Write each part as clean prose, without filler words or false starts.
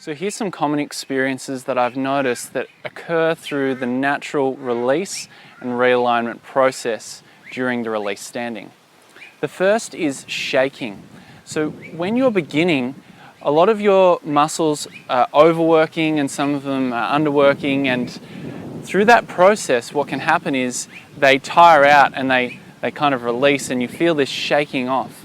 So here's some common experiences that I've noticed that occur through the natural release and realignment process during the release standing. The first is shaking. So when you're beginning, a lot of your muscles are overworking and some of them are underworking, and through that process what can happen is they tire out and they kind of release and you feel this shaking off.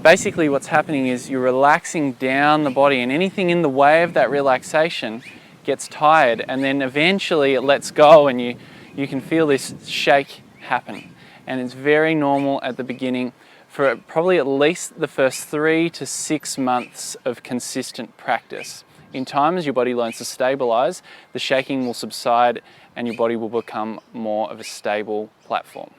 Basically what's happening is you're relaxing down the body, and anything in the way of that relaxation gets tired, and then eventually it lets go and you can feel this shake happen. And it's very normal at the beginning for probably at least the first 3 to 6 months of consistent practice. In time, as your body learns to stabilize, the shaking will subside and your body will become more of a stable platform.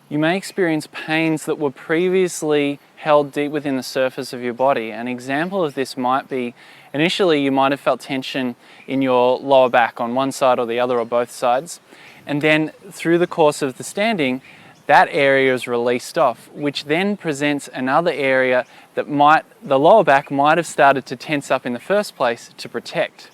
You may experience pains that were previously held deep within the surface of your body. An example of this might be, initially you might have felt tension in your lower back on one side or the other or both sides, and then through the course of the standing, that area is released off, which then presents another area that the lower back might have started to tense up in the first place to protect.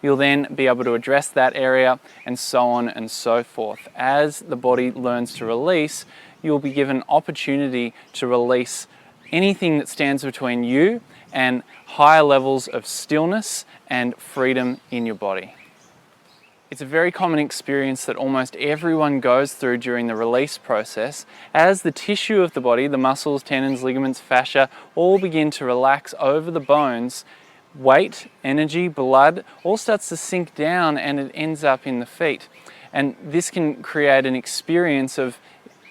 You'll then be able to address that area, and so on and so forth. As the body learns to release, you'll be given opportunity to release anything that stands between you and higher levels of stillness and freedom in your body. It's a very common experience that almost everyone goes through during the release process. As the tissue of the body, the muscles, tendons, ligaments, fascia, all begin to relax over the bones, weight, energy, blood, all starts to sink down and it ends up in the feet. And this can create an experience of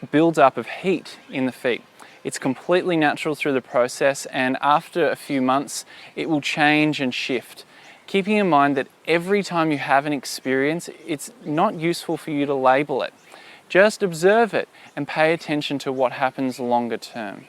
build-up of heat in the feet. It's completely natural through the process, and after a few months, it will change and shift. Keeping in mind that every time you have an experience, it's not useful for you to label it. Just observe it and pay attention to what happens longer term.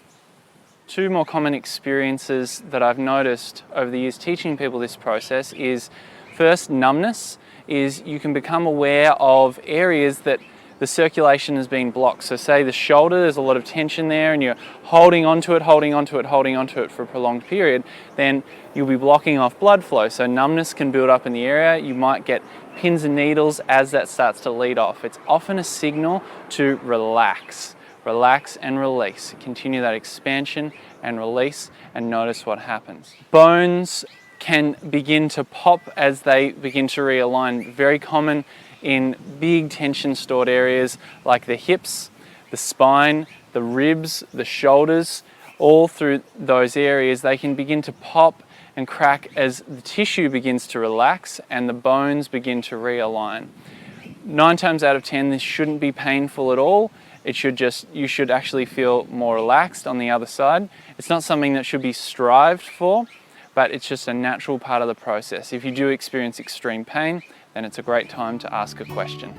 2 more common experiences that I've noticed over the years teaching people this process is, first, numbness. Is you can become aware of areas that the circulation has been blocked. So say the shoulder, there's a lot of tension there and you're holding onto it for a prolonged period, then you'll be blocking off blood flow. So numbness can build up in the area. You might get pins and needles as that starts to lead off. It's often a signal to relax. Relax and release. Continue that expansion and release and notice what happens. Bones can begin to pop as they begin to realign. Very common in big tension stored areas like the hips, the spine, the ribs, the shoulders. All through those areas they can begin to pop and crack as the tissue begins to relax and the bones begin to realign. 9 times out of 10 this shouldn't be painful at all. You should actually feel more relaxed on the other side. It's not something that should be strived for, but it's just a natural part of the process. If you do experience extreme pain, then it's a great time to ask a question.